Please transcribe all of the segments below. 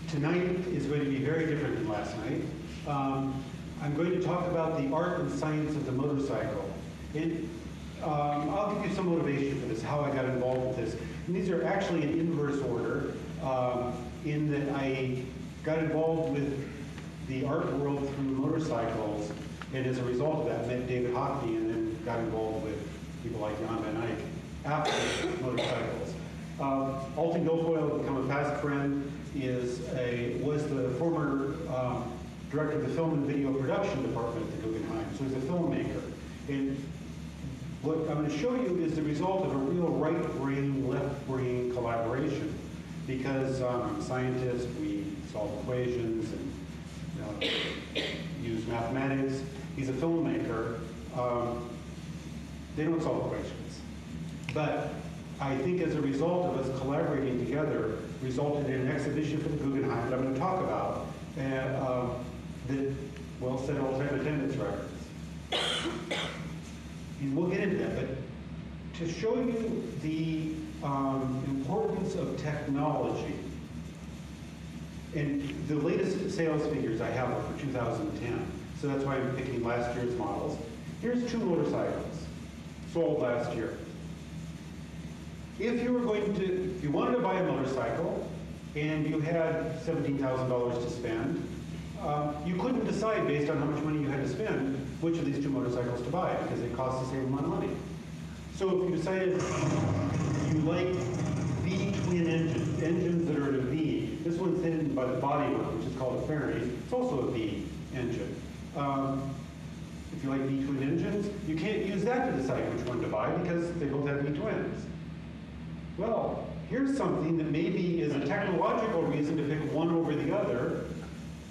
Tonight is going to be very different than last night. I'm going to talk about the art and science of the motorcycle. And I'll give you some motivation for this, how I got involved with this. And these are actually in inverse order, in that I got involved with the art world through motorcycles, and as a result of that, met David Hockney, and then got involved with people like Jan Van Eyck after motorcycles. Alton Guilfoyle, become a fast friend, was the former director of the film and video production department at the Guggenheim, so he's a filmmaker. And what I'm going to show you is the result of a real right brain, left brain collaboration, because I'm a scientist, we solve equations and use mathematics. He's a filmmaker. They don't solve equations. But I think as a result of us collaborating together, resulted in an exhibition for the Guggenheim that I'm going to talk about, that will set all-time attendance records. And we'll get into that, but to show you the importance of technology, and the latest sales figures I have are for 2010, so that's why I'm picking last year's models. Here's 2 motorcycles sold last year. If you wanted to buy a motorcycle and you had $17,000 to spend, you couldn't decide based on how much money you had to spend which of these 2 motorcycles to buy, because they cost the same amount of money. So if you decided you like V twin engines that are at a V, this one's hidden by the bodywork, which is called a fairing. It's also a V engine. If you like V twin engines, you can't use that to decide which one to buy because they both have V twins. Well, here's something that maybe is a technological reason to pick one over the other.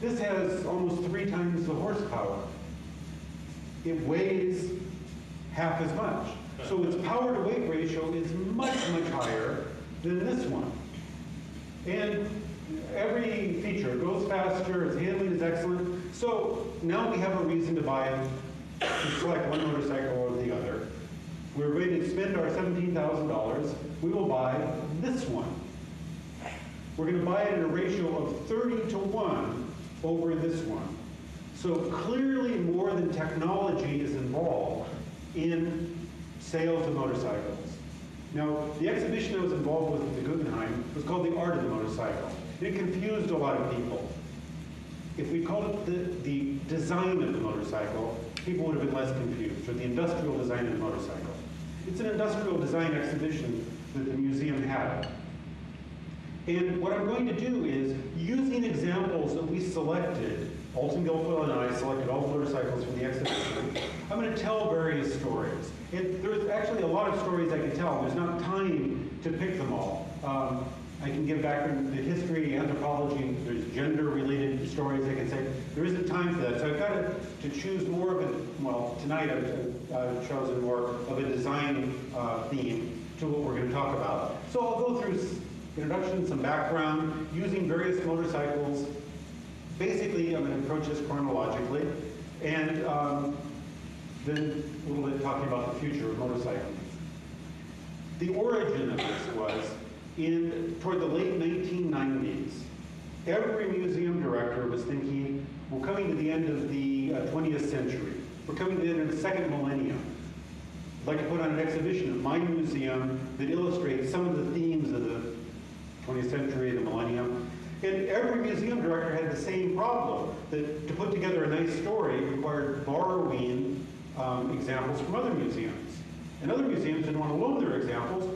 This has almost 3 times the horsepower. It weighs half as much. So its power to weight ratio is much, much higher than this one. And every feature, it goes faster, its handling is excellent. So now we have a reason to select one motorcycle over the other. We're going to spend our $17,000. We will buy this one. We're going to buy it at a ratio of 30 to 1 over this one. So clearly more than technology is involved in sales of motorcycles. Now, the exhibition I was involved with at the Guggenheim was called The Art of the Motorcycle. It confused a lot of people. If we called it the design of the motorcycle, people would have been less confused, or the industrial design of the motorcycle. It's an industrial design exhibition that the museum had. And what I'm going to do is, using examples that we selected, Alton Guilfoyle and I selected all the motorcycles for the exhibition, I'm going to tell various stories. And there's actually a lot of stories I can tell. There's not time to pick them all. I can give back the history, anthropology, there's gender-related stories I can say. There isn't time for that, so I've got to choose more of a, well, tonight I've chosen more of a design theme to what we're going to talk about. So I'll go through introduction, some background, using various motorcycles. Basically, I'm going to approach this chronologically, and then a little bit talking about the future of motorcycling. The origin of this was toward the late 1990s. Every museum director was thinking, we're coming to the end of the 20th century. We're coming to the end of the second millennium. I'd like to put on an exhibition at my museum that illustrates some of the themes of the 20th century, the millennium. And every museum director had the same problem, that to put together a nice story required borrowing examples from other museums. And other museums didn't want to loan their examples.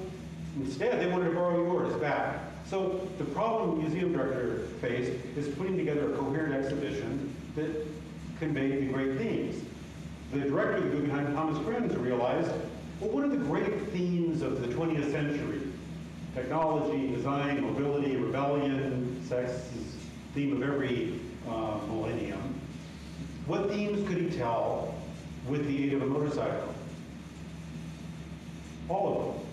Instead, they wanted to borrow yours back. So the problem the museum director faced is putting together a coherent exhibition that conveyed the great themes. The director of the Guggenheim, Thomas Krenz, realized, well, what are the great themes of the 20th century? Technology, design, mobility, rebellion, sex is the theme of every millennium. What themes could he tell with the aid of a motorcycle? All of them.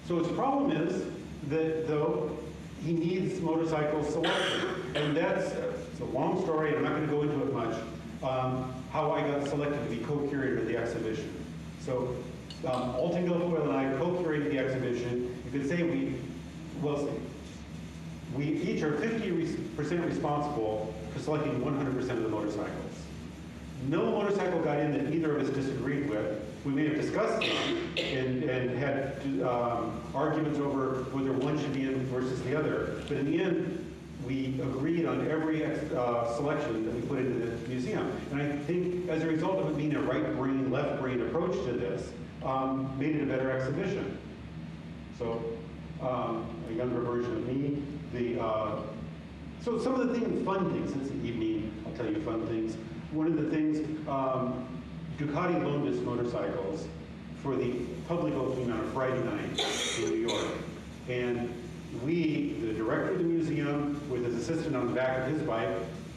So his problem is that, though, he needs motorcycles selected. And it's a long story, and I'm not going to go into it much, how I got selected to be co-curator of the exhibition. So Alton Guilfoyle and I co-curated the exhibition. You could say we each are 50% responsible for selecting 100% of the motorcycles. No motorcycle got in that either of us disagreed with. We may have discussed them and had arguments over whether one should be in versus the other, but in the end, we agreed on every selection that we put into the museum. And I think as a result of it being a right brain, left brain approach to this, made it a better exhibition. So a younger version of me, so some of the things, fun things, since the evening, I'll tell you fun things. One of the things, Ducati loaned us motorcycles for the public opening on a Friday night in New York. And we, the director of the museum, with his assistant on the back of his bike,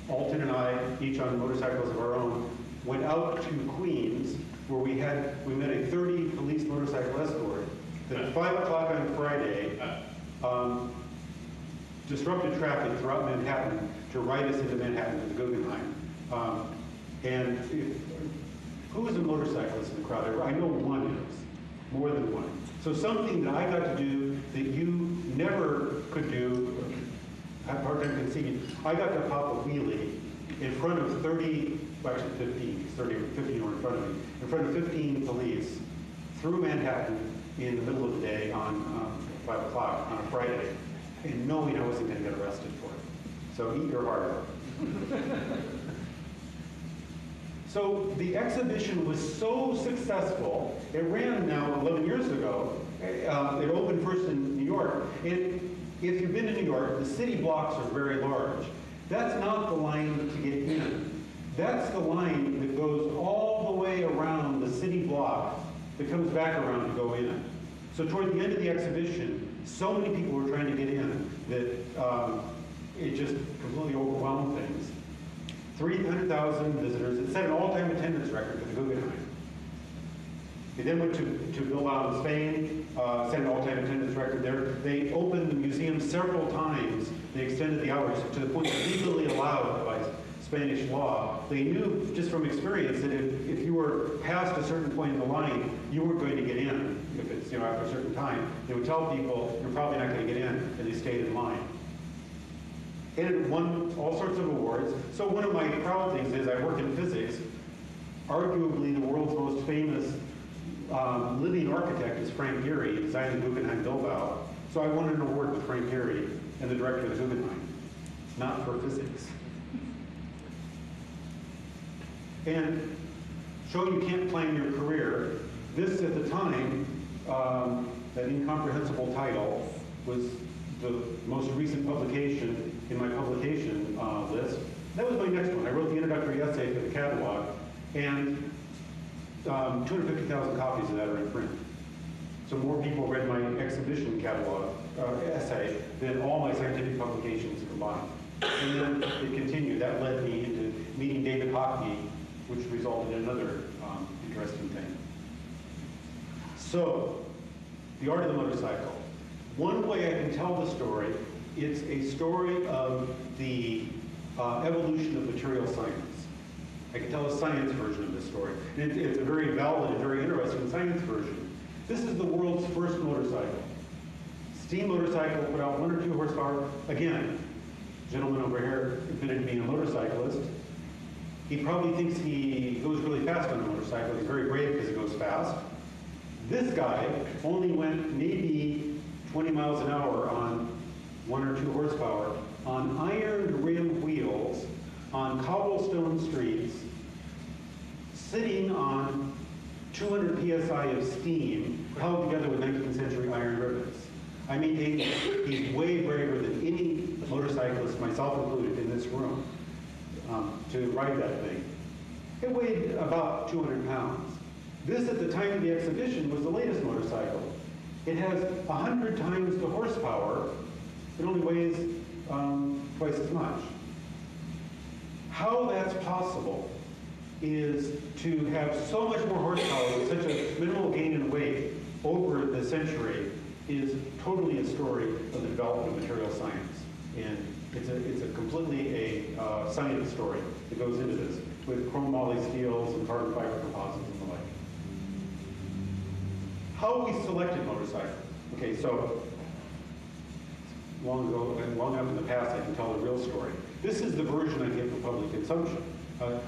Alton and I, each on motorcycles of our own, went out to Queens, where we met a 30 police motorcycle escort that at 5 o'clock on Friday disrupted traffic throughout Manhattan to ride us into Manhattan to the Guggenheim. And who is a motorcyclist in the crowd? I know one is, more than one. So something that I got to do that you never could do, have a hard time conceiving, I got to pop a wheelie in front of 30, actually 15, 30 or 15 were in front of me, in front of 15 police through Manhattan in the middle of the day on 5 o'clock on a Friday, and knowing I wasn't going to get arrested for it. So eat your heart out. So the exhibition was so successful, it ran now 11 years ago. It opened first in New York. And if you've been to New York, the city blocks are very large. That's not the line to get in. That's the line that goes all the way around the city block that comes back around to go in. So toward the end of the exhibition, so many people were trying to get in that it just completely overwhelmed things. 300,000 visitors. It set an all-time attendance record for the Guggenheim. It then went to Bilbao in Spain, set an all-time attendance record there. They opened the museum several times. They extended the hours to the point that legally allowed by Spanish law. They knew just from experience that if you were past a certain point in the line, you weren't going to get in. If it's after a certain time, they would tell people you're probably not going to get in, and they stayed in line. And it won all sorts of awards. So one of my proud things is I work in physics. Arguably the world's most famous living architect is Frank Gehry. He designed the Guggenheim Bilbao. So I won an award with Frank Gehry and the director of the Guggenheim, not for physics. And showing you can't plan your career, this at the time, that incomprehensible title was the most recent publication in my publication list. That was my next one. I wrote the introductory essay for the catalog, and 250,000 copies of that are in print. So more people read my exhibition catalog essay than all my scientific publications combined. And then it continued. That led me into meeting David Hockney, which resulted in another interesting thing. So, the art of the motorcycle. One way I can tell the story, it's a story of the evolution of material science. I can tell a science version of this story. And it's a very valid and very interesting science version. This is the world's first motorcycle. Steam motorcycle, put out 1 or 2 horsepower. Again, gentleman over here admitted to being a motorcyclist. He probably thinks he goes really fast on a motorcycle. He's very brave because he goes fast. This guy only went maybe 20 miles an hour on 1 or 2 horsepower on iron rim wheels on cobblestone streets, sitting on 200 psi of steam held together with 19th century iron rivets. I mean, he's way braver than any motorcyclist, myself included, in this room, to ride that thing. It weighed about 200 pounds. This, at the time of the exhibition, was the latest motorcycle. It has 100 times the horsepower. It only weighs twice as much. How that's possible is to have so much more horsepower with such a minimal gain in weight over the century is totally a story of the development of material science. And it's a completely a science story that goes into this, with chrome moly steels and carbon fiber composites and the like. How we selected motorcycles. Okay, so long ago, and long enough in the past, I can tell the real story. This is the version I give for public consumption.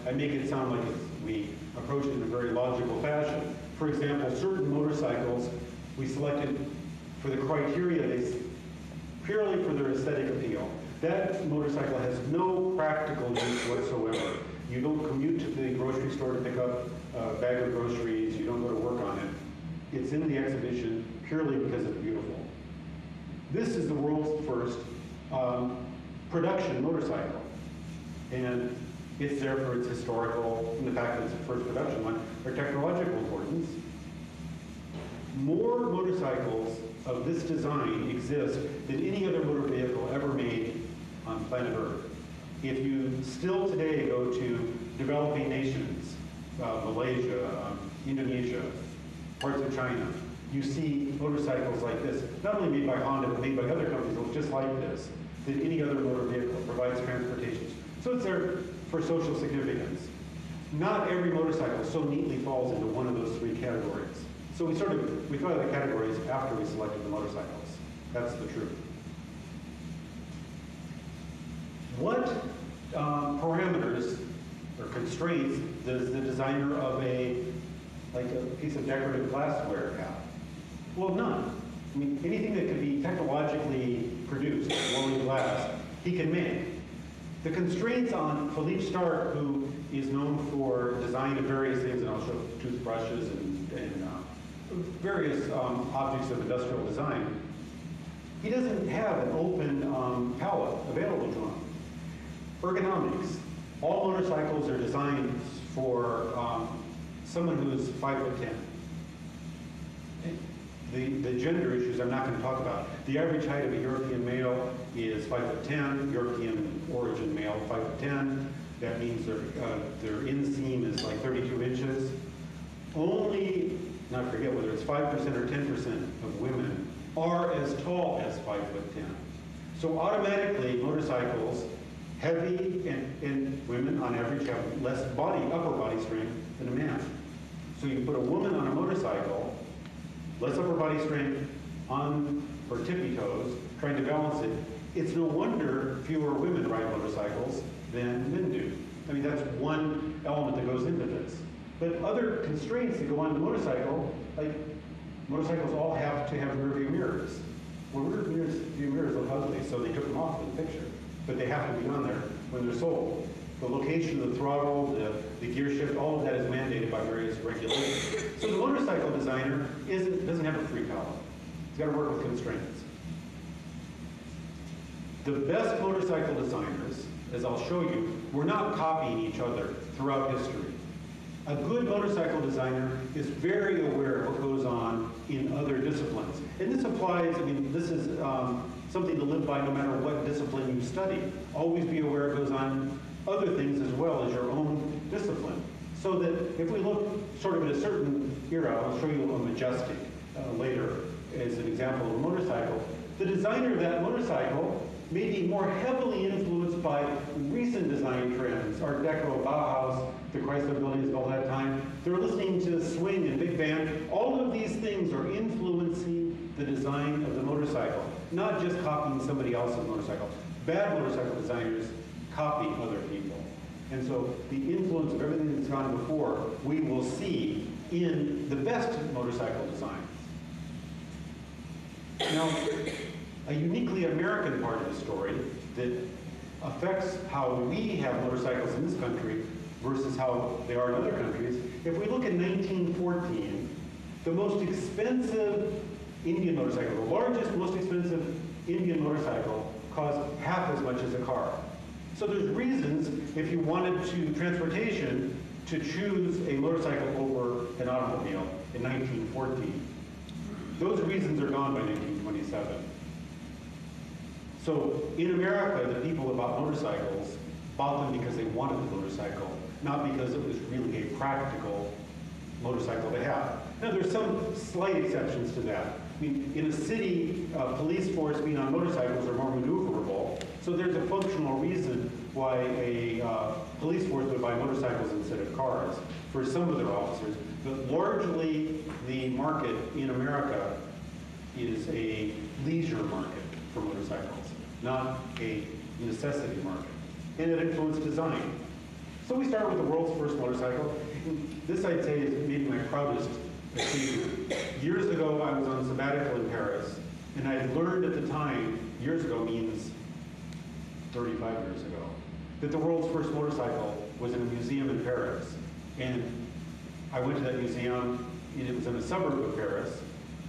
I make it sound like we approach it in a very logical fashion. For example, certain motorcycles we selected for the criteria, purely for their aesthetic appeal. That motorcycle has no practical use whatsoever. You don't commute to the grocery store to pick up a bag of groceries. You don't go to work on it. It's in the exhibition purely because it's beautiful. This is the world's first production motorcycle. And it's there for its historical, and the fact that it's the first production one, or technological importance. More motorcycles of this design exist than any other motor vehicle ever made on planet Earth. If you still today go to developing nations, Malaysia, Indonesia, parts of China, you see motorcycles like this, not only made by Honda, but made by other companies that look just like this, than any other motor vehicle. Provides transportation. So it's there for social significance. Not every motorcycle so neatly falls into one of those three categories. So we thought of the categories after we selected the motorcycles. That's the truth. What parameters or constraints does the designer of a piece of decorative glassware have? Well, none. I mean, anything that can be technologically produced, blowing glass, he can make. The constraints on Philippe Starck, who is known for design of various things, and I'll show toothbrushes and various objects of industrial design, he doesn't have an open palette available to him. Ergonomics. All motorcycles are designed for someone who's 5'10". The gender issues I'm not going to talk about. The average height of a European male is 5'10", European origin male 5'10". That means their inseam is like 32 inches. Only, I forget whether it's 5% or 10% of women are as tall as 5'10". So automatically, motorcycles, heavy and women on average have less upper body strength than a man. So you put a woman on a motorcycle, less upper body strength on her tippy toes, trying to balance it. It's no wonder fewer women ride motorcycles than men do. I mean, that's one element that goes into this. But other constraints that go on the motorcycle, like motorcycles all have to have rear view mirrors. Well, rear view mirrors look ugly, so they took them off in the picture. But they have to be on there when they're sold. The location of the throttle, the gear shift, all of that is mandated by various regulations. So the motorcycle designer doesn't have a free palette. He's got to work with constraints. The best motorcycle designers, as I'll show you, were not copying each other throughout history. A good motorcycle designer is very aware of what goes on in other disciplines. And this applies, I mean, this is something to live by no matter what discipline you study. Always be aware it goes on other things as well as your own discipline. So that if we look sort of at a certain era, I'll show you a Majestic later as an example of a motorcycle. The designer of that motorcycle may be more heavily influenced by recent design trends, Art Deco, Bauhaus, the Chrysler buildings of all that time. They're listening to swing and big band. All of these things are influencing the design of the motorcycle, not just copying somebody else's motorcycle. Bad motorcycle designers copy other people. And so the influence of everything that's gone before, we will see in the best motorcycle designs. Now, a uniquely American part of the story that affects how we have motorcycles in this country versus how they are in other countries. If we look at 1914, the most expensive Indian motorcycle, the largest, most expensive Indian motorcycle, cost half as much as a car. So there's reasons, if you wanted to transportation, to choose a motorcycle over an automobile in 1914. Those reasons are gone by 1927. So in America, the people who bought motorcycles bought them because they wanted the motorcycle, not because it was really a practical motorcycle to have. Now, there's some slight exceptions to that. I mean, in a city, police force being on motorcycles are more maneuverable, so there's a functional reason why a police force would buy motorcycles instead of cars for some of their officers. But largely, the market in America is a leisure market for motorcycles. motorcycles, not a necessity market. And it influenced design. So we started with the world's first motorcycle. This, I'd say, is maybe my proudest achievement. Years ago, I was on sabbatical in Paris, and I learned at the time, years ago means 35 years ago, that the world's first motorcycle was in a museum in Paris. And I went to that museum, and it was in a suburb of Paris.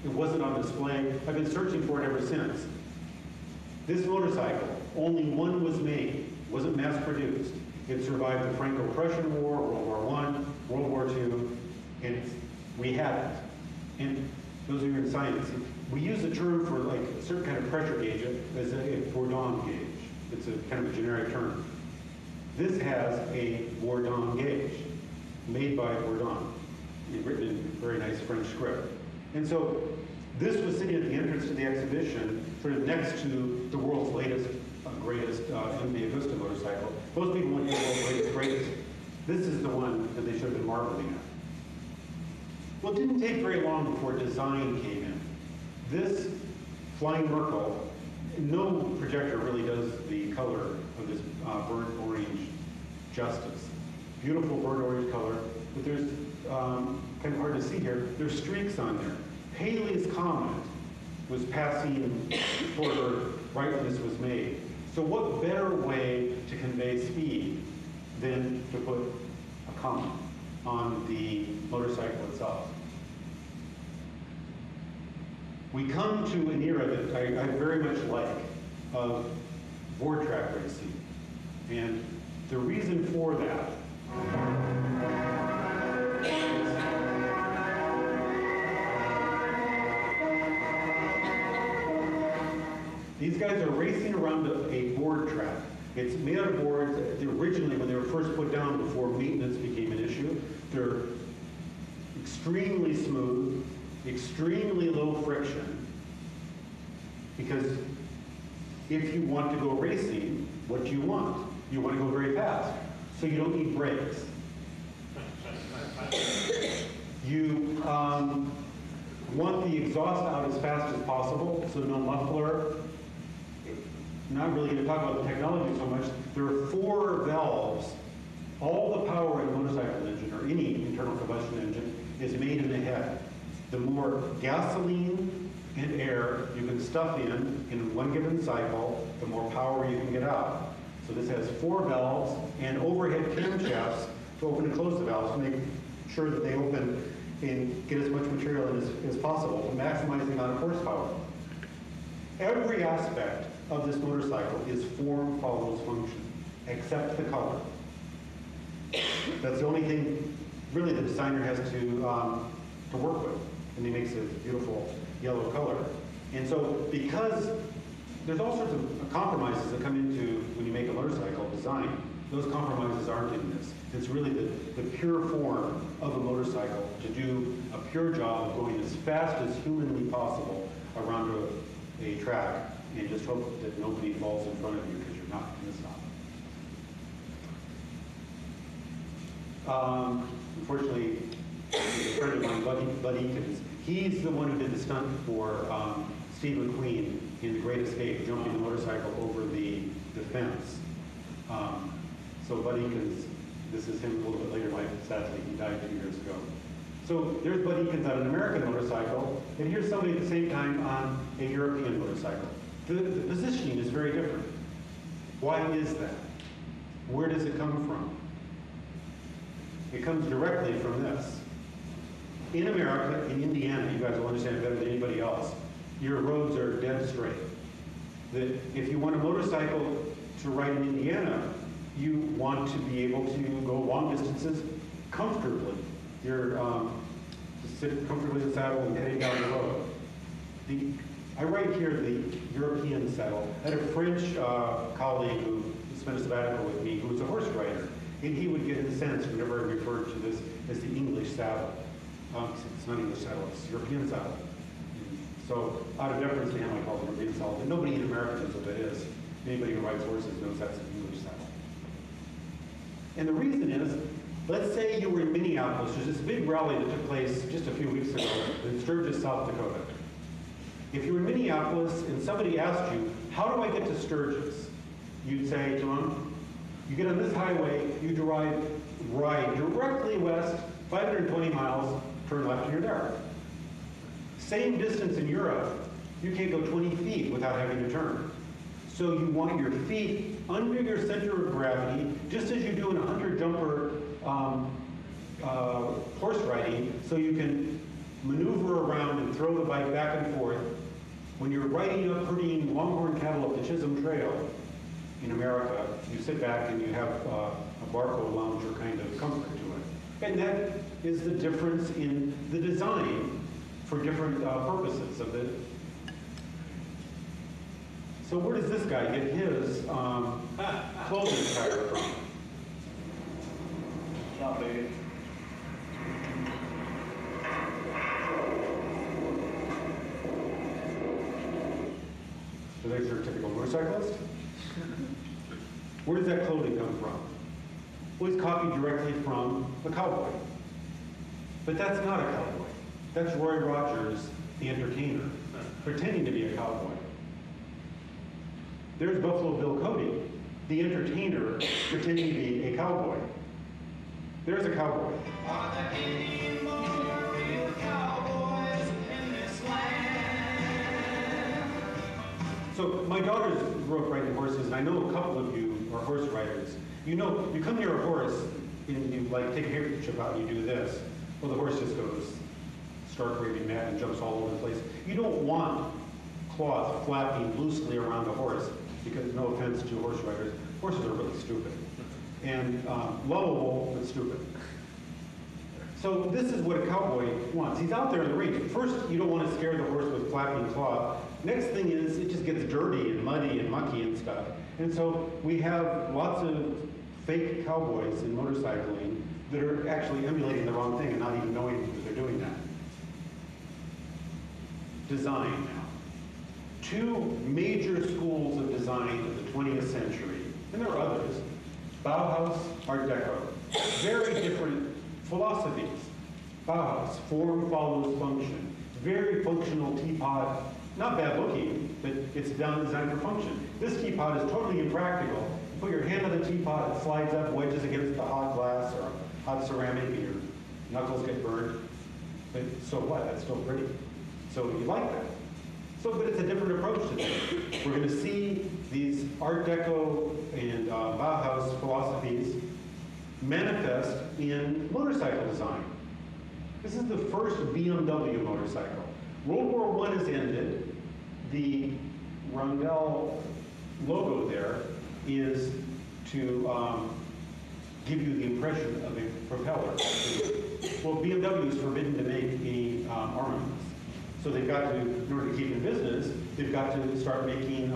It wasn't on display. I've been searching for it ever since. This motorcycle, only one was made, wasn't mass produced. It survived the Franco-Prussian War, World War I, World War II, and we had it. And those of you in science, we use the term for like a certain kind of pressure gauge as a Bourdon gauge. It's a kind of a generic term. This has a Bourdon gauge, made by Bourdon, written in very nice French script. And so this was sitting at the entrance to the exhibition, sort of next to the world's latest, greatest MV Agusta motorcycle. Most people want to the world's greatest. This is the one that they should have been marveling at. Well, it didn't take very long before design came in. This Flying Merkel, no projector really does the color of this burnt orange justice. Beautiful burnt orange color, but there's kind of hard to see here. There's streaks on there. Paley's Comet was passing toward Earth right when this was made. So what better way to convey speed than to put a comet on the motorcycle itself? We come to an era that I very much like of board track racing. And the reason for that these guys are racing around a board track. It's made out of boards. Originally, when they were first put down before maintenance became an issue, they're extremely smooth, extremely low friction, because if you want to go racing, what do you want? You want to go very fast, so you don't need brakes. You want the exhaust out as fast as possible, so no muffler. Not really going to talk about the technology so much. There are 4 valves. All the power in a motorcycle engine, or any internal combustion engine, is made in the head. The more gasoline and air you can stuff in one given cycle, the more power you can get out. So this has 4 valves and overhead camshafts to open and close the valves to make sure that they open and get as much material in as possible to maximize the amount of horsepower. Every aspect of this motorcycle is form follows function, except the color. That's the only thing really the designer has to work with, and he makes a beautiful yellow color. And so because there's all sorts of compromises that come into when you make a motorcycle design, those compromises aren't in this. It's really the pure form of a motorcycle to do a pure job of going as fast as humanly possible around a track, and just hope that nobody falls in front of you because you're not going to stop. Unfortunately, a friend of mine, Bud Eakins, he's the one who did the stunt for Steve McQueen in The Great Escape, jumping the motorcycle over the fence. So Bud Eakins, this is him a little bit later in life, sadly, he died 2 years ago. So there's Bud Eakins on an American motorcycle, and here's somebody at the same time on a European motorcycle. The positioning is very different. Why is that? Where does it come from? It comes directly from this. In America, in Indiana, you guys will understand better than anybody else, your roads are dead straight. That if you want a motorcycle to ride in Indiana, you want to be able to go long distances comfortably. You're to sit comfortably in the saddle and heading down the road. I write here the European saddle. I had a French colleague who spent a sabbatical with me who was a horse rider, and he would get incensed whenever I referred to this as the English saddle. It's not English saddle, it's European saddle. So out of deference to him, I call it European saddle, but nobody in America knows what that is. Anybody who rides horses knows that's an English saddle. And the reason is, let's say you were in Minneapolis. There's this big rally that took place just a few weeks ago in Sturgis, South Dakota. If you were in Minneapolis and somebody asked you, how do I get to Sturgis? You'd say to him, you get on this highway, you ride directly west, 520 miles, turn left and you're there. Same distance in Europe, you can't go 20 feet without having to turn. So you want your feet under your center of gravity, just as you do in a hunter-jumper horse riding, so you can maneuver around and throw the bike back and forth. When you're riding up herding longhorn cattle up the Chisholm Trail in America, you sit back and you have a Barco lounger kind of comfort to it. And that is the difference in the design for different purposes of the. So where does this guy get his clothing attire from? Not big. So there's your typical motorcyclist. Where does that clothing come from? Well, it's copied directly from a cowboy. But that's not a cowboy. That's Roy Rogers, the entertainer, pretending to be a cowboy. There's Buffalo Bill Cody, the entertainer, pretending to be a cowboy. There's a cowboy. Are there any more real cowboys in this land? So my daughters grew up riding horses, and I know a couple of you are horse riders. You know, you come near a horse, and you like take a handkerchief out and you do this. Well, the horse just goes stark raving mad and jumps all over the place. You don't want cloth flapping loosely around a horse, because no offense to horse riders, horses are really stupid. And lovable, but stupid. So this is what a cowboy wants. He's out there in the range. First, you don't want to scare the horse with flapping cloth. Next thing is, it just gets dirty and muddy and mucky and stuff. And so we have lots of fake cowboys in motorcycling that are actually emulating the wrong thing and not even knowing that they're doing that. Design now. Two major schools of design of the 20th century, and there are others. Bauhaus, Art Deco. Very different philosophies. Bauhaus, form follows function. Very functional teapot, not bad looking, but it's designed for function. This teapot is totally impractical. You put your hand on the teapot, it slides up, wedges against the hot glass or hot ceramic, and your knuckles get burned. But so what? That's still pretty. So you like that. So, but it's a different approach to things. We're going to see these Art Deco and Bauhaus philosophies manifest in motorcycle design. This is the first BMW motorcycle. World War I has ended. The Rondell logo there is to give you the impression of a propeller. Well, BMW is forbidden to make any armaments. So they've got to, in order to keep in business, they've got to start making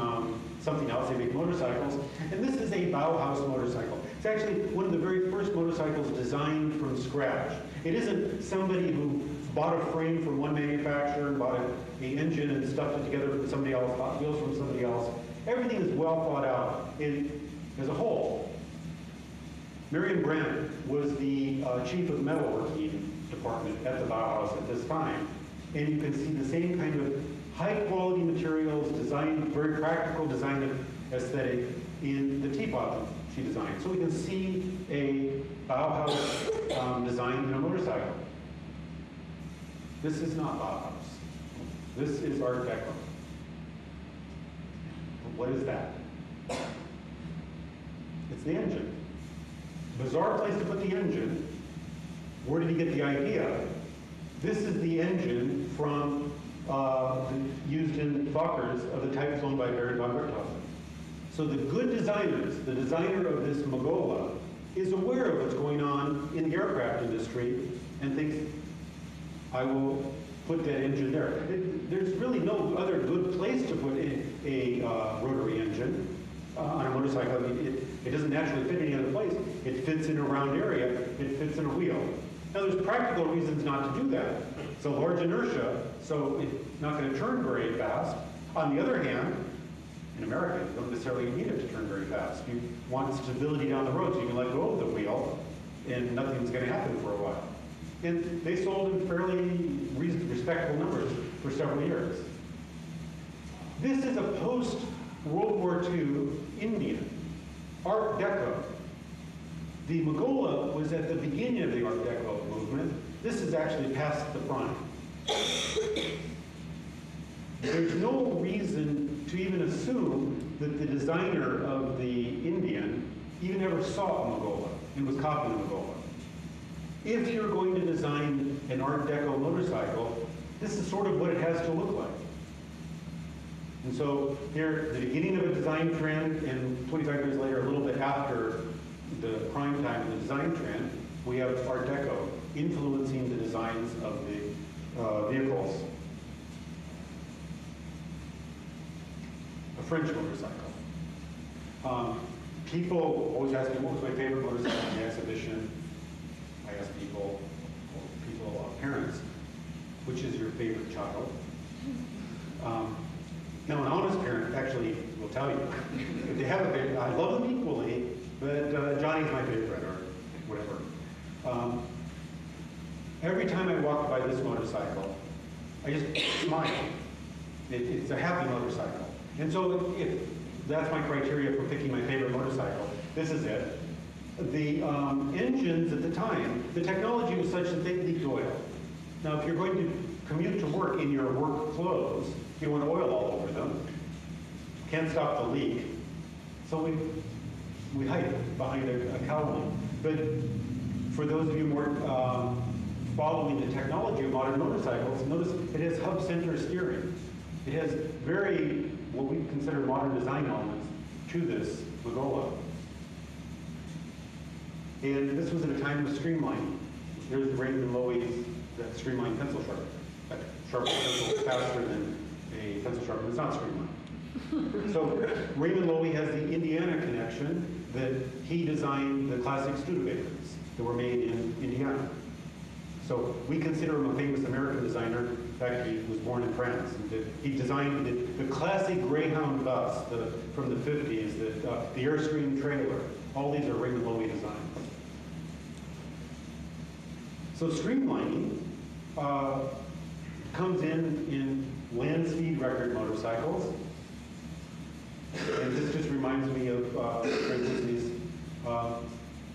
something else. They make motorcycles. And this is a Bauhaus motorcycle. It's actually one of the very first motorcycles designed from scratch. It isn't somebody who bought a frame from one manufacturer and bought an engine and stuffed it together with somebody else, bought wheels from somebody else. Everything is well thought out as a whole. Marion Brandt was the chief of metalworking department at the Bauhaus at this time. And you can see the same kind of high quality materials, designed, very practical design aesthetic in the teapot she designed. So we can see a Bauhaus design in a motorcycle. This is not Bauhaus. This is Art Deco. But what is that? It's the engine. Bizarre place to put the engine. Where did he get the idea? This is the engine from used in Fokkers of the type flown by Baron von Richthofen. So the good designers, the designer of this Magola, is aware of what's going on in the aircraft industry and thinks, I will put that engine there. There's really no other good place to put a rotary engine on a motorcycle. I mean, it doesn't naturally fit any other place. It fits in a round area. It fits in a wheel. Now, there's practical reasons not to do that. It's a large inertia, so it's not going to turn very fast. On the other hand, in America, you don't necessarily need it to turn very fast. You want stability down the road, so you can let go of the wheel, and nothing's going to happen for a while. And they sold in fairly respectable numbers for several years. This is a World War II, India, Art Deco. The Magola was at the beginning of the Art Deco movement. This is actually past the prime. There's no reason to even assume that the designer of the Indian even ever saw a Magola and was copying a Magola. If you're going to design an Art Deco motorcycle, this is sort of what it has to look like. And so here, the beginning of a design trend, and 25 years later, a little bit after the prime time of the design trend, we have Art Deco influencing the designs of the vehicles. A French motorcycle. People always ask me what was my favorite motorcycle in the exhibition. I ask people, parents, which is your favorite child? Now, an honest parent actually will tell you if they have a favorite. I love them equally, but Johnny's my favorite, or whatever. Every time I walk by this motorcycle, I just smile. It's a happy motorcycle. And so if that's my criteria for picking my favorite motorcycle, this is it. The engines at the time, the technology was such that they leaked oil. Now, if you're going to commute to work in your work clothes, you want oil all over them. Can't stop the leak. So we hide behind a cowling. But for those of you more following the technology of modern motorcycles, notice it has hub center steering. It has very, what we consider modern design elements to this Magola. And this was at a time of streamlining. Here's Raymond Loewy's that streamlined pencil sharpener. That sharpens pencil faster than a pencil sharpener. It's not streamlined. So Raymond Loewy has the Indiana connection that he designed the classic Studebakers that were made in Indiana. So we consider him a famous American designer. In fact, he was born in France. And he designed the classic Greyhound bus from the 50s, the Airstream trailer. All these are Raymond Loewy designs. So streamlining comes in land speed record motorcycles. And this just reminds me of Brancusi's,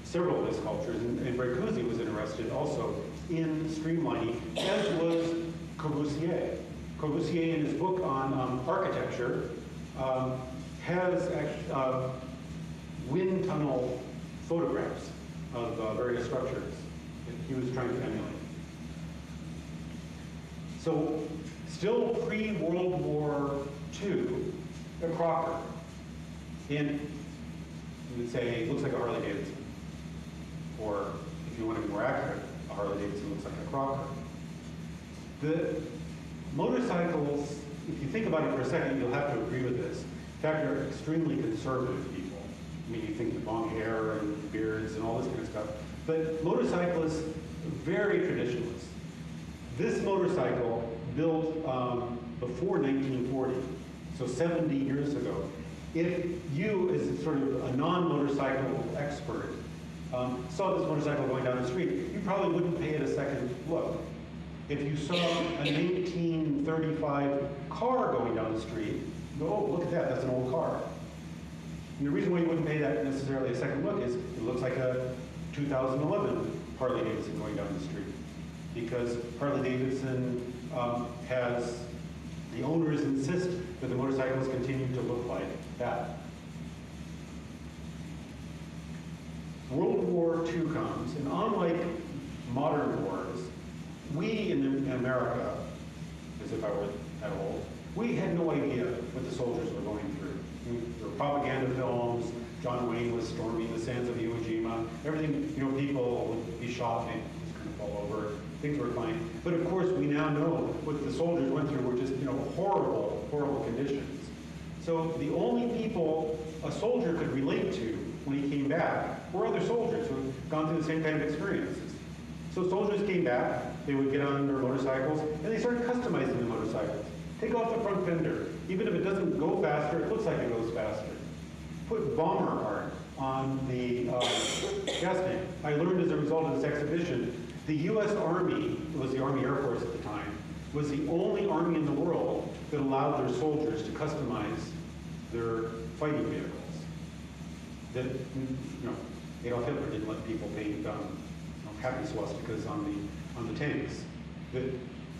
several of his sculptures. And Brancusi was interested also in streamlining, as was Corbusier. Corbusier, in his book on architecture, has wind tunnel photographs of various structures that he was trying to emulate. So, still pre-World War II, a Crocker. And you would say, it looks like a Harley Davidson. Or, if you want to be more accurate, a Harley Davidson looks like a Crocker. The motorcycles, if you think about it for a second, you'll have to agree with this. In fact, they're extremely conservative people. I mean, you think of long hair and beards and all this kind of stuff. But motorcyclists, very traditionalist. This motorcycle built before 1940, so 70 years ago. If you, as sort of a non-motorcycle expert, saw this motorcycle going down the street, you probably wouldn't pay it a second look. If you saw a 1935 car going down the street, you go, oh, look at that, that's an old car. And the reason why you wouldn't pay that necessarily a second look is it looks like a 2011 Harley Davidson going down the street. Because Harley Davidson has, the owners insist that the motorcycles continue to look like that. World War II comes, and unlike modern wars, we in America, as if I were that old, we had no idea what the soldiers were going through. There were propaganda films, John Wayne was storming the sands of Iwo Jima, everything, you know, people would be shot and just kind of fall over, things were fine. But of course, we now know what the soldiers went through were just, you know, horrible, horrible conditions. So the only people a soldier could relate to when he came back were other soldiers who had gone through the same kind of experiences. So soldiers came back, they would get on their motorcycles, and they started customizing the motorcycles. Take off the front fender. Even if it doesn't go faster, it looks like it goes faster. Put bomber art on the gas tank. I learned as a result of this exhibition, the U.S. Army, it was the Army Air Force at the time, was the only army in the world that allowed their soldiers to customize They're fighting vehicles. That, Adolf Hitler didn't let people paint happy swastikas on the tanks.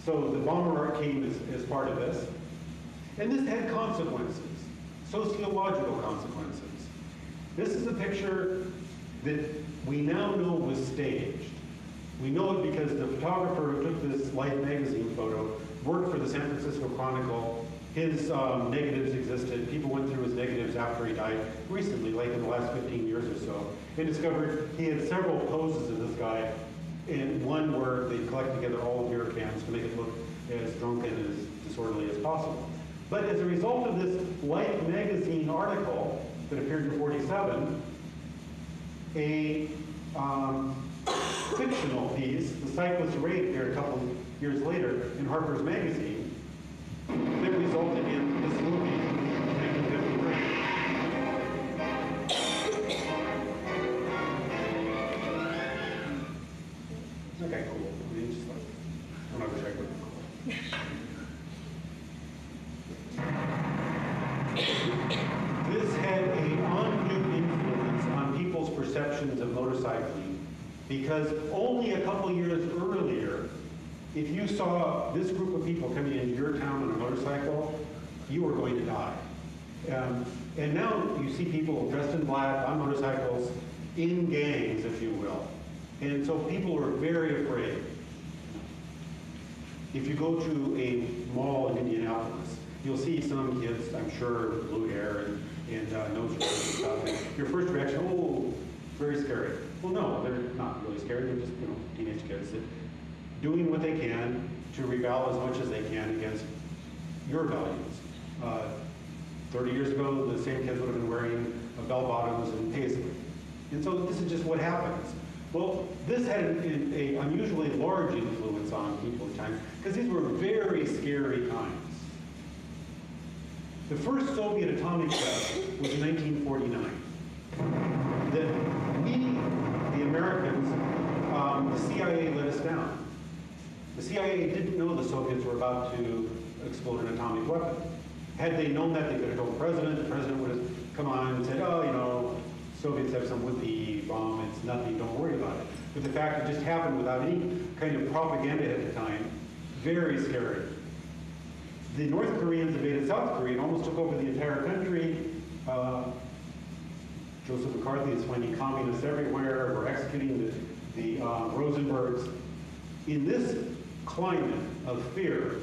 So the bomber art came as part of this. And this had consequences, sociological consequences. This is a picture that we now know was staged. We know it because the photographer who took this Life magazine photo worked for the San Francisco Chronicle. His negatives existed. People went through his negatives after he died recently, like in the last 15 years or so, and discovered he had several poses of this guy, and one where they collect together all beer cans to make it look as drunken and as disorderly as possible. But as a result of this Life magazine article that appeared in '47, a fictional piece, The Cyclist Raid, appeared a couple years later in Harper's Magazine that resulted in this movie in 1953. Okay, cool. I mean, just like, I'm not sure I could. This had an undue influence on people's perceptions of motorcycling, because only a couple years earlier, if you saw this group of people coming into your town on a motorcycle, you were going to die. And now you see people dressed in black on motorcycles in gangs, if you will. And so people are very afraid. If you go to a mall in Indianapolis, you'll see some kids, I'm sure, with blue hair and nose rings and stuff. And your first reaction, oh, very scary. Well, no, they're not really scary. They're just, teenage kids that doing what they can to rebel as much as they can against your values. 30 years ago, the same kids would have been wearing bell bottoms and paisley. And so this is just what happens. Well, this had an unusually large influence on people at the time, because these were very scary times. The first Soviet atomic test was in 1949. That we, the Americans, the CIA let us down. The CIA didn't know the Soviets were about to explode an atomic weapon. Had they known that, they could have told the president. The president would have come on and said, oh, Soviets have some wimpy bomb, it's nothing, don't worry about it. But the fact it just happened without any kind of propaganda at the time, very scary. The North Koreans invaded South Korea and almost took over the entire country. Joseph McCarthy is finding communists everywhere. We're executing the Rosenbergs. In this climate of fear,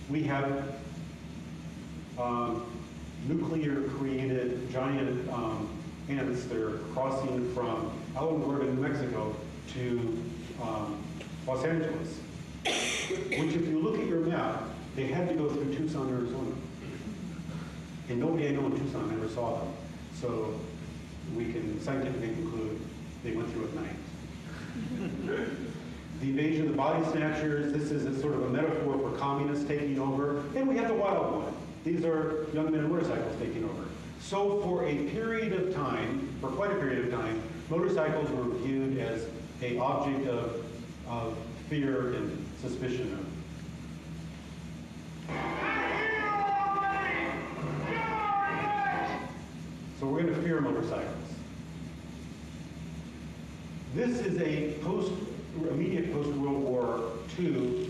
we have nuclear-created giant ants that are crossing from Alamogordo, New Mexico to Los Angeles, which if you look at your map, they had to go through Tucson, Arizona. And nobody I know in Tucson ever saw them. So we can scientifically conclude they went through at night. The invasion of the body snatchers, this is a sort of a metaphor for communists taking over. And we have the wild one. These are young men on motorcycles taking over. So for a period of time, for quite a period of time, motorcycles were viewed as an object of fear and suspicion of. So we're going to fear motorcycles. This is a immediate post-World War II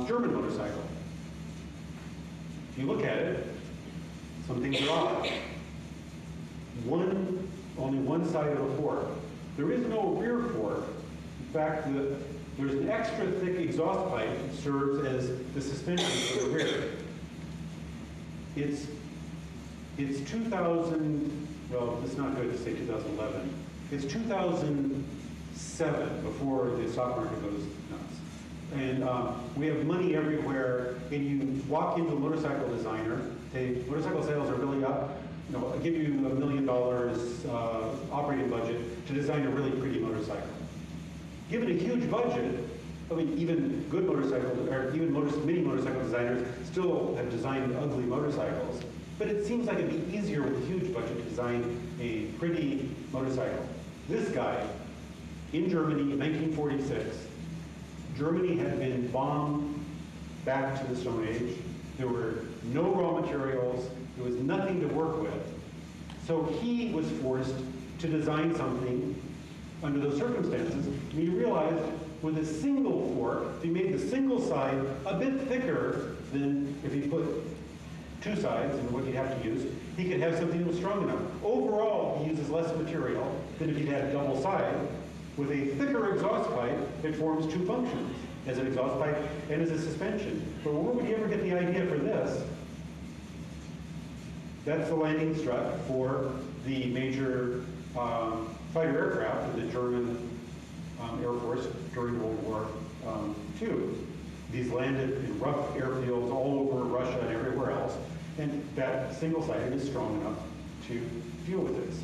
German motorcycle. If you look at it, some things are odd. Only one side of a fork. There is no rear fork. In fact, there's an extra thick exhaust pipe that serves as the suspension for the rear. It's 2000, well, it's not good to say 2011. It's 2007 before the stock market goes nuts. And we have money everywhere, and you walk into a motorcycle designer, say, motorcycle sales are really up, I'll give you $1 million operating budget to design a really pretty motorcycle. Given a huge budget, I mean, even good motorcycle, or even mini motorcycle designers still have designed ugly motorcycles. But it seems like it'd be easier with a huge budget to design a pretty motorcycle. This guy, in Germany in 1946, Germany had been bombed back to the Stone Age. There were no raw materials. There was nothing to work with. So he was forced to design something under those circumstances. And he realized with a single fork, if he made the single side a bit thicker than if he put two sides and what he'd have to use, he could have something that was strong enough. Overall, he uses less material than if he'd had double side. With a thicker exhaust pipe, it forms two functions, as an exhaust pipe and as a suspension. But where would you ever get the idea for this? That's the landing strut for the major fighter aircraft of the German Air Force during World War II. These landed in rough airfields all over Russia and everywhere else, and that single-sided is strong enough to deal with this.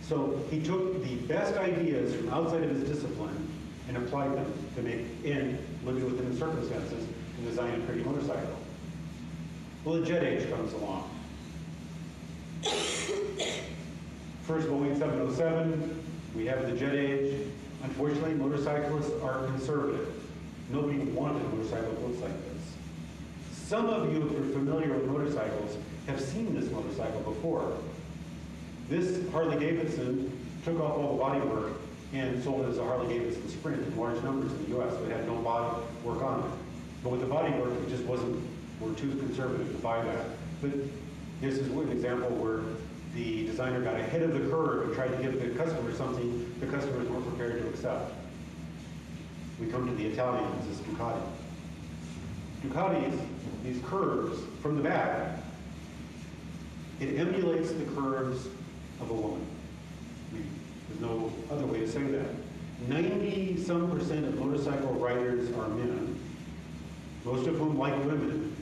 So he took the best ideas from outside of his discipline and applied them to make, and living within the circumstances, to design a pretty motorcycle. Well, the jet age comes along. First Boeing 707, we have the jet age. Unfortunately, motorcyclists are conservative. Nobody wanted a motorcycle that looks like this. Some of you, if you're familiar with motorcycles, have seen this motorcycle before. This Harley-Davidson took off all the bodywork and sold it as a Harley-Davidson Sprint in large numbers in the US, so it had no body work on it. But with the bodywork, it just wasn't, we're too conservative to buy that. But this is an example where the designer got ahead of the curve and tried to give the customer something the customers weren't prepared to accept. We come to the Italians, this Ducati. Ducatis, these curves from the back, it emulates the curves of a woman. There's no other way to say that. 90-some% of motorcycle riders are men, most of whom like women.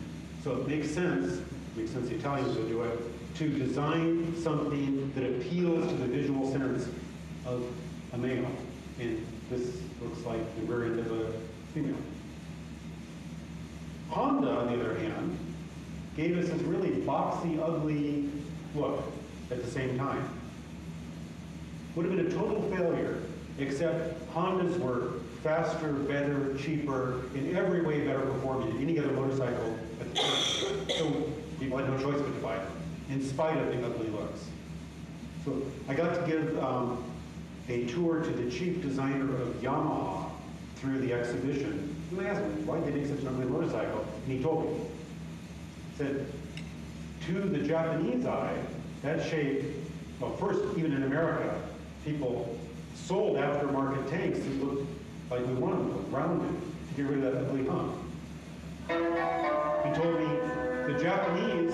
So it makes sense the Italians will do it, to design something that appeals to the visual sense of a male. And this looks like the variant of a female. Honda, on the other hand, gave us this really boxy, ugly look at the same time. Would have been a total failure, except Hondas were faster, better, cheaper, in every way better performing than any other motorcycle at the time. So people had no choice but to buy them, in spite of the ugly looks. So I got to give a tour to the chief designer of Yamaha through the exhibition. And I asked him, why did they make such an ugly motorcycle? And he told me. He said, to the Japanese eye, that shape, well, first, even in America, people sold aftermarket tanks that looked like we wanted them, rounded, to get rid of that ugly hump. He told me the Japanese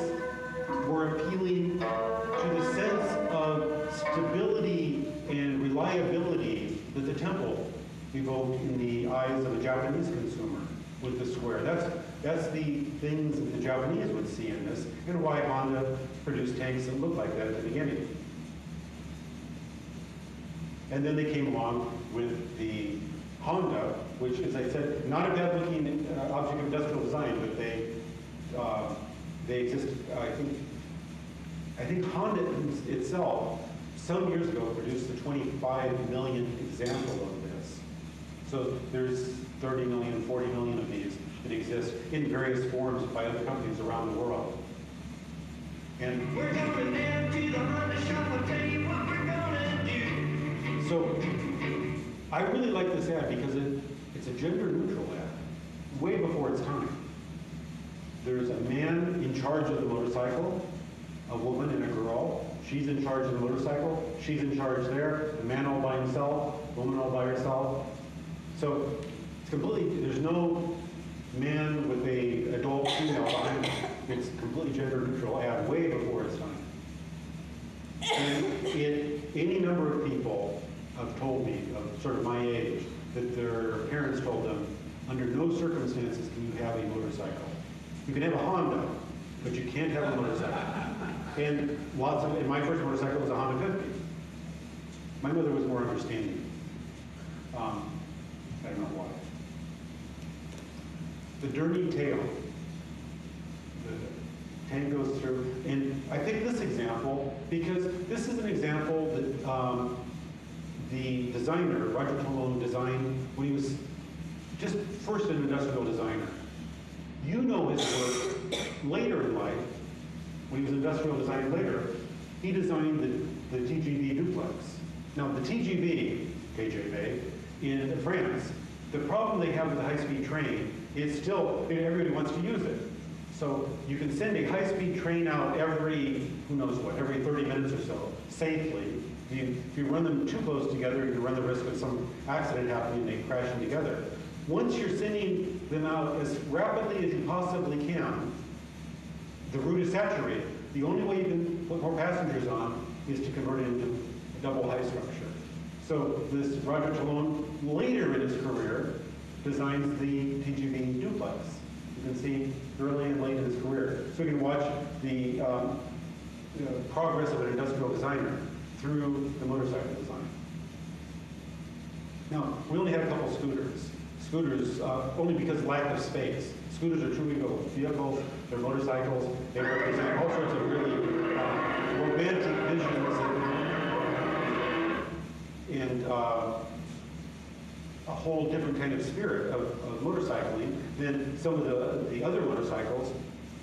were appealing to the sense of stability and reliability that the Temple evoked in the eyes of a Japanese consumer with the square. That's the things that the Japanese would see in this, and why Honda produced tanks that looked like that at the beginning. And then they came along with the Honda, which, as I said, not a bad-looking object of industrial design, but they exist. I think Honda itself, some years ago, produced the 25 million example of this. So there's 30 million, 40 million of these that exist in various forms by other companies around the world. And We're going down to the Honda shop, I'll tell you what we're gonna do. so I really like this ad because it's a gender-neutral ad, way before its time. There's a man in charge of the motorcycle, a woman and a girl. She's in charge of the motorcycle. She's in charge there. The man all by himself, woman all by herself. So it's completely, there's no man with a adult female behind him. It's completely gender-neutral ad, way before its time. And any number of people have told me, of sort of my age, that their parents told them, under no circumstances can you have a motorcycle. You can have a Honda, but you can't have a motorcycle. And my first motorcycle was a Honda 50. My mother was more understanding. I don't know why. The dirty tail. The tank goes through, and I picked this example because this is an example that the designer, Roger Tolone, designed when he was just first an industrial designer. You know his work later in life when he was industrial designing later, he designed the TGV duplex. Now, the TGV, KJV, in France, the problem they have with the high-speed train is still, everybody wants to use it. So you can send a high-speed train out every, who knows what, every 30 minutes or so, safely. If you run them too close together, you run the risk of some accident happening and they crashing together. Once you're sending them out as rapidly as you possibly can, the route is saturated. The only way you can put more passengers on is to convert it into a double high structure. So this Roger Talon, later in his career, designs the TGV duplex. You can see early and late in his career. So you can watch the progress of an industrial designer through the motorcycle design. Now, we only had a couple scooters. Scooters, only because of lack of space. Scooters are true vehicles, they're motorcycles, they represent all sorts of really romantic visions and a whole different kind of spirit of motorcycling than some of the other motorcycles.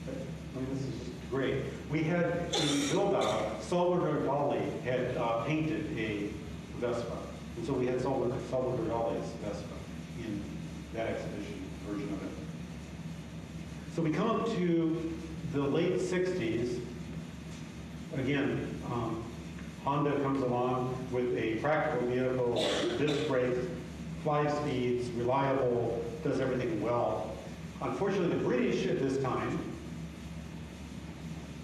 I mean, this is just great. We had in build-out, Salvador Dali had painted a Vespa. And so we had Salvador Dali's Vespa in that exhibition version of it. So we come up to the late 60s. Again, Honda comes along with a practical vehicle, disc brakes, 5 speeds, reliable, does everything well. Unfortunately, the British at this time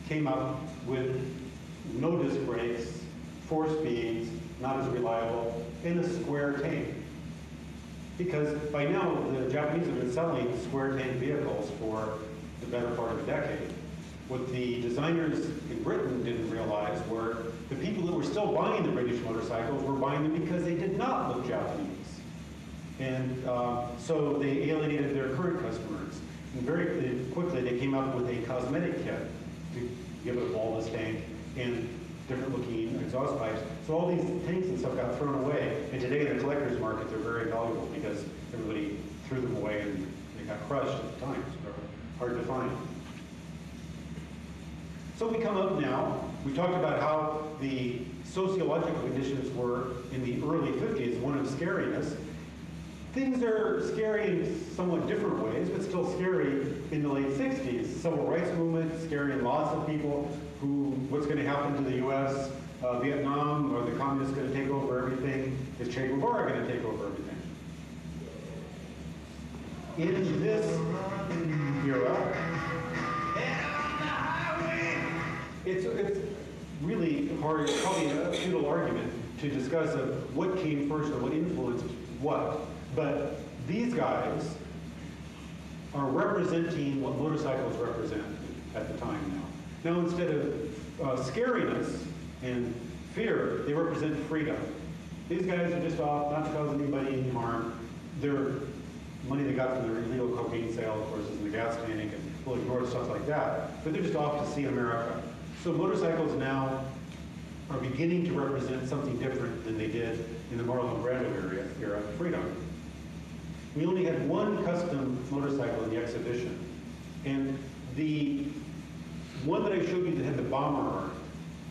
came up with no disc brakes, 4 speeds, not as reliable, and a square tank. Because by now, the Japanese have been selling square tank vehicles for the better part of a decade. What the designers in Britain didn't realize were the people that were still buying the British motorcycles were buying them because they did not look Japanese. And so they alienated their current customers. And very quickly, they came up with a cosmetic kit to give it a bulbous tank and different looking exhaust pipes. So all these tanks and stuff got thrown away. And today in the collector's market, they're very valuable because everybody threw them away and they got crushed at the time. So they're hard to find. So we come up now, we talked about how the sociological conditions were in the early 50s, one of scariness. Things are scary in somewhat different ways, but still scary in the late 60s. Civil rights movement, scary in lots of people who, what's going to happen to the U.S., Vietnam, are the communists going to take over everything? Is Che Guevara going to take over everything? In this era, it's really hard, probably a futile argument to discuss of what came first or what influenced what. But these guys are representing what motorcycles represent at the time now. Now, instead of scariness and fear, they represent freedom. These guys are just off not to cause anybody any harm. Their money they got from their illegal cocaine sale, of course, is in the gas tank, and we'll ignore stuff like that. But they're just off to see America. So motorcycles now are beginning to represent something different than they did in the Marlon Brando era, freedom. We only had one custom motorcycle in the exhibition. And the one that I showed you that had the bomber art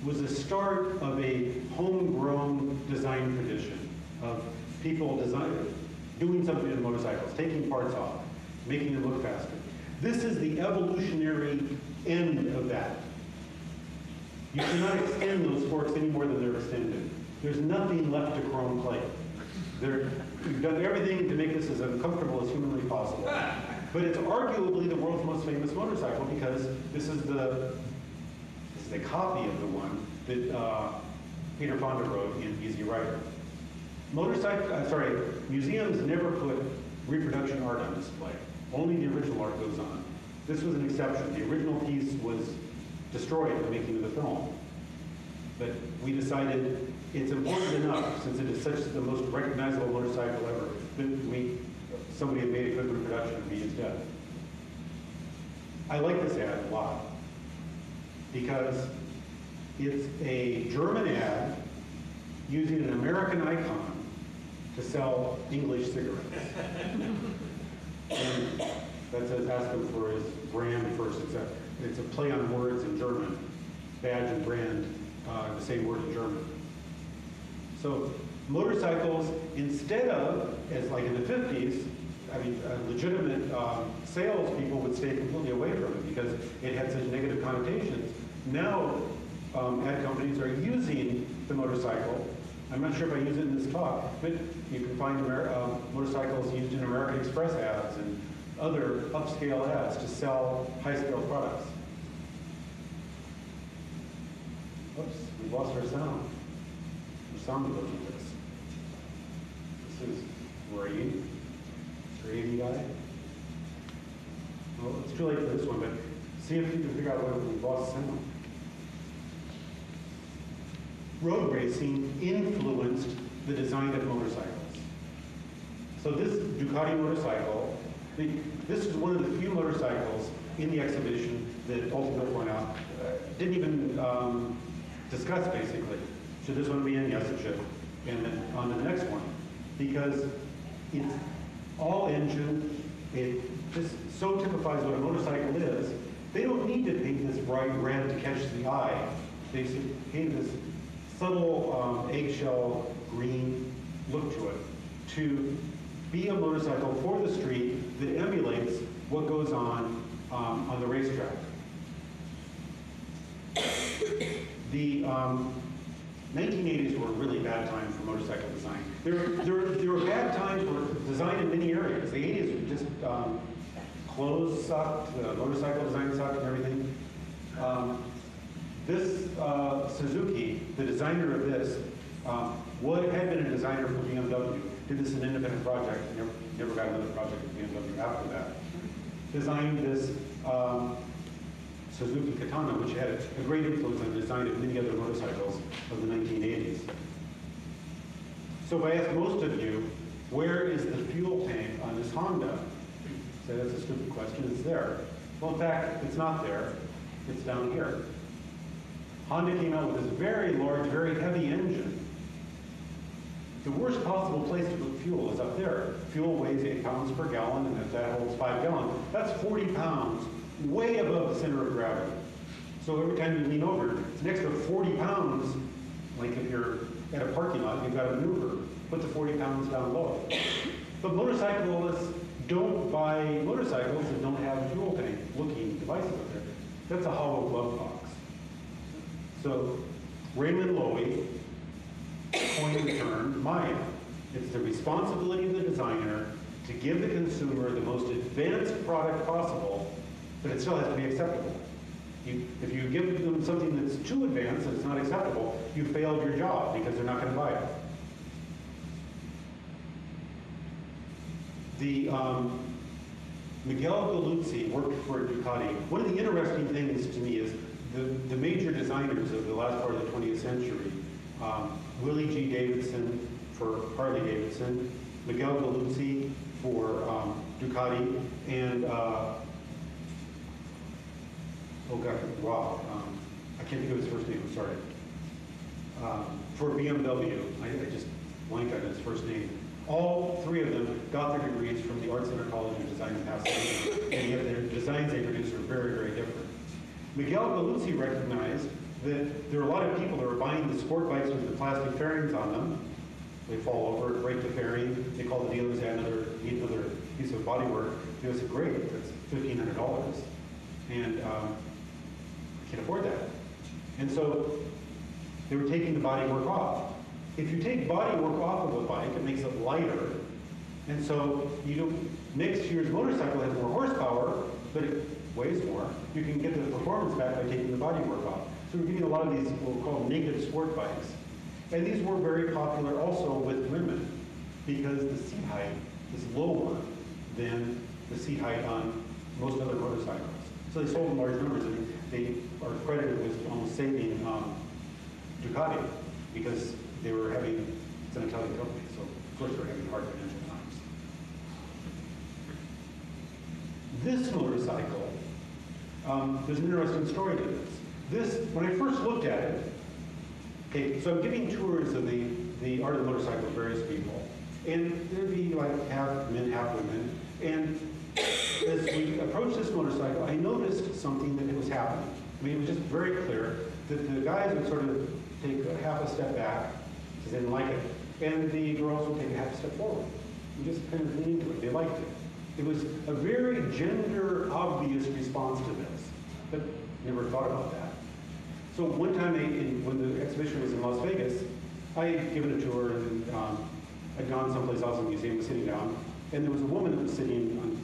was the start of a homegrown design tradition of people doing something to motorcycles, taking parts off, making them look faster. This is the evolutionary end of that. You cannot extend those forks any more than they're extended. There's nothing left to chrome plate. We've done everything to make this as uncomfortable as humanly possible. But it's arguably the world's most famous motorcycle because this is a copy of the one that Peter Fonda rode in Easy Rider. Museums never put reproduction art on display. Only the original art goes on. This was an exception. The original piece was destroyed in the making of the film. But we decided it's important enough, since it is such the most recognizable motorcycle ever, that somebody had made a good reproduction of me instead. I like this ad a lot because it's a German ad using an American icon to sell English cigarettes. And that says ask him for his brand first, etc. it's a play on words in German. Badge and brand, the same word in German. So motorcycles, instead of, as like in the 50s, I mean, legitimate salespeople would stay completely away from it because it had such negative connotations. Now, ad companies are using the motorcycle. I'm not sure if I use it in this talk, but you can find motorcycles used in American Express ads and other upscale ads to sell high-scale products. Oops, we lost our sound. Our sound goes with this. This is Ray. Gravy guy. Well, it's too late for this one, but see if you can figure out what we lost sound. Road racing influenced the design of motorcycles. So this Ducati motorcycle, this is one of the few motorcycles in the exhibition that ultimately went out, didn't even discuss basically. Should this one be in? Yes, it should. And then on to the next one. Because it's all engine, it just so typifies what a motorcycle is. They don't need to paint this bright red to catch the eye. They paint this subtle eggshell green look to it to be a motorcycle for the street that emulates what goes on the racetrack. The 1980s were a really bad time for motorcycle design. They were a bad time for design in many areas. The 80s were just clothes sucked, motorcycle design sucked, and everything. This Suzuki, the designer of this, had been a designer for BMW. Did this as an independent project. Never got another project with BMW after that. Designed this Suzuki Katana, which had a great influence on the design of many other motorcycles of the 1980s. So if I ask most of you, where is the fuel tank on this Honda? Say that's a stupid question, it's there. Well, in fact, it's not there, it's down here. Honda came out with this very large, very heavy engine. The worst possible place to put fuel is up there. Fuel weighs 8 pounds per gallon, and if that holds 5 gallons, that's 40 pounds, way above the center of gravity. So every time you lean over, it's an extra 40 pounds, like if you're at a parking lot, you've got to maneuver, put the 40 pounds down low. But motorcyclists don't buy motorcycles that don't have fuel tank looking devices up there. That's a hollow glove box. So Raymond Loewy coined the term Maya. It's the responsibility of the designer to give the consumer the most advanced product possible, but it still has to be acceptable. If you give them something that's too advanced and it's not acceptable, you failed your job because they're not going to buy it. The Miguel Galuzzi worked for Ducati. One of the interesting things to me is the major designers of the last part of the 20th century, Willie G. Davidson for Harley Davidson, Miguel Galuzzi for Ducati, and I can't think of his first name, I'm sorry. For BMW, I just blanked on his first name. All three of them got their degrees from the Art Center College of Design in Pasadena, and yet their designs they produced are very, very different. Miguel Galuzzi recognized that there are a lot of people that are buying the sport bikes with the plastic fairings on them. They fall over, break the fairing. They call the dealers, need another piece of bodywork. They said, great, that's $1,500. And I can't afford that. And so they were taking the bodywork off. If you take bodywork off of a bike, it makes it lighter. And so next year's motorcycle has more horsepower, but it weighs more. You can get the performance back by taking the bodywork off. So we're getting a lot of these, what we'll call naked sport bikes. And these were very popular also with women because the seat height is lower than the seat height on most other motorcycles. So they sold in large numbers, and they are credited with almost saving Ducati because they were having, it's an Italian company, so of course they were having hard financial times. This motorcycle, there's an interesting story to this. This, when I first looked at it, okay, so I'm giving tours of the art of the motorcycle to various people, and there'd be like half men, half women, and as we approached this motorcycle, I noticed something that was happening. I mean, it was just very clear that the guys would sort of take a half a step back because they didn't like it, and the girls would take a half a step forward. And just kind of leaned into it. They liked it. It was a very gender-obvious response to this, but never thought about that. So one time, when the exhibition was in Las Vegas, I had given a tour, and I'd gone someplace else in the museum, was sitting down, and there was a woman that was sitting on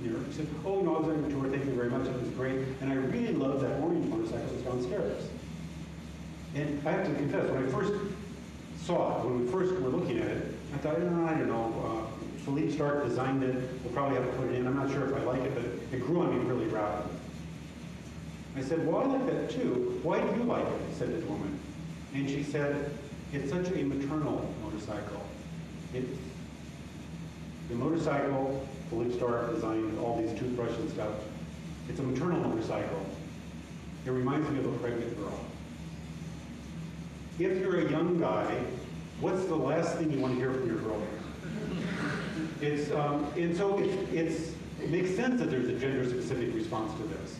near. She said, "Oh, no, I was on a tour. Thank you very much. It was great, and I really loved that orange motorcycle that's downstairs." And I have to confess, when I first saw it, when we first were looking at it, I thought, I don't know. Philippe Stark designed it. We'll probably have to put it in. I'm not sure if I like it, but it grew on me really rapidly. I said, "Well, I like that too. Why do you like it?" said this woman. And she said, "It's such a maternal motorcycle. It's the motorcycle Philippe Stark designed, all these toothbrushes and stuff. It's a maternal motorcycle. It reminds me of a pregnant girl." If you're a young guy, what's the last thing you want to hear from your girlfriend? It's, and so it makes sense that there's a gender-specific response to this.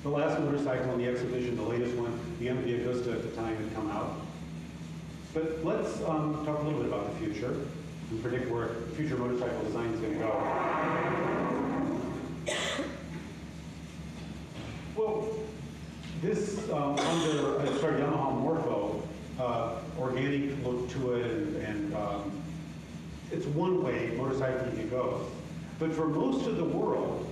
The last motorcycle in the exhibition, the latest one, the MV Agusta at the time had come out. But let's talk a little bit about the future and predict where future motorcycle design is going to go. Well, this Yamaha Morpho, organic look to it, and it's one way motorcycling can go. But for most of the world,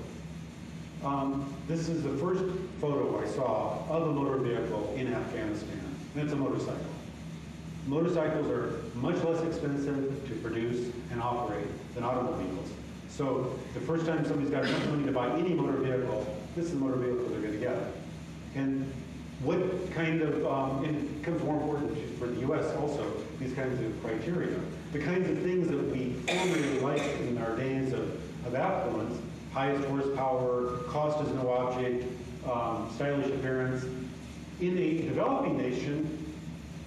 this is the first photo I saw of a motor vehicle in Afghanistan, and it's a motorcycle. Motorcycles are much less expensive to produce and operate than automobiles. So the first time somebody's got enough money to buy any motor vehicle, this is the motor vehicle they're going to get. And what kind of, and it becomes more important for the U.S. also, these kinds of criteria. The kinds of things that we formerly liked in our days of affluence, highest horsepower, cost is no object, stylish appearance. In a developing nation,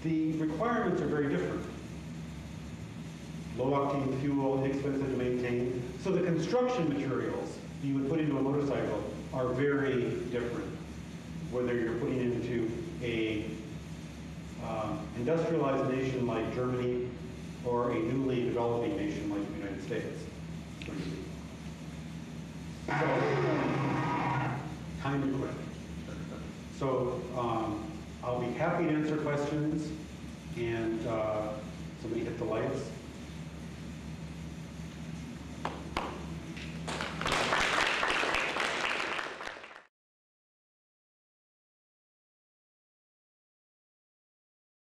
the requirements are very different. Low octane fuel, inexpensive to maintain. So the construction materials you would put into a motorcycle are very different. Whether you're putting into a industrialized nation like Germany or a newly developing nation like the United States. So, time to quit. So I'll be happy to answer questions, and somebody hit the lights.